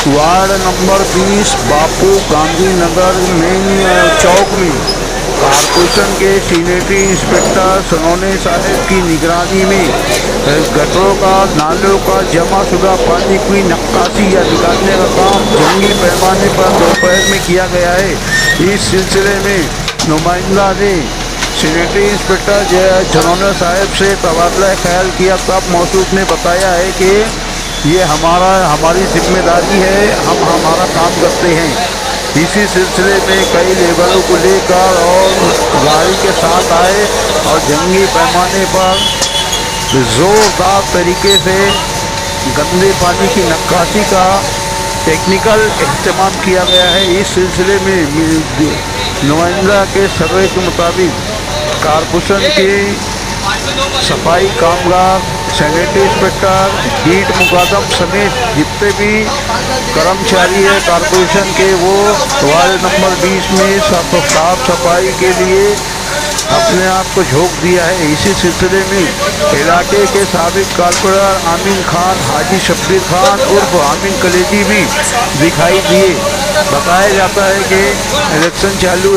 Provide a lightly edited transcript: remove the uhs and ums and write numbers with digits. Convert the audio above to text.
Ward number 20 बापू Gandhi Nagar main चौक में corporation के sanitary inspector सनोने साहब की निगरानी में गटरों का नालों का जमा शुदा पानी की नक्काशी या निकालने का काम जंगी पैमाने पर दोपहर में किया गया है। इस सिलसिले में नुमाइंदा ने सैनिटरी इंस्पेक्टर सनोने साहब से तबादला ख्याल किया, तब मौसूफ ने बताया है कि ये हमारी जिम्मेदारी है, हम हमारा काम करते हैं। इसी सिलसिले में कई लेबरों को लेकर और गाड़ी के साथ आए और जंगी पैमाने पर जोरदार तरीके से गंदे पानी की निकासी का टेक्निकल इस्तेमाल किया गया है। इस सिलसिले में नुमाइंदा के सर्वे के मुताबिक कारपोरेशन के सफाई कामगार, सैनिटरी इंस्पेक्टर, बीट मुकादम समेत जितने भी कर्मचारी हैं कारपोरेशन के, वो वार्ड नंबर 20 में साफ सफाई के लिए अपने आप को झोंक दिया है। इसी सिलसिले में इलाके के साबिक कारपोरेटर आमीन खान, हाजी शब्बीर खान उर्फ आमीन कलेजी भी दिखाई दिए। बताया जाता है कि इलेक्शन चालू है।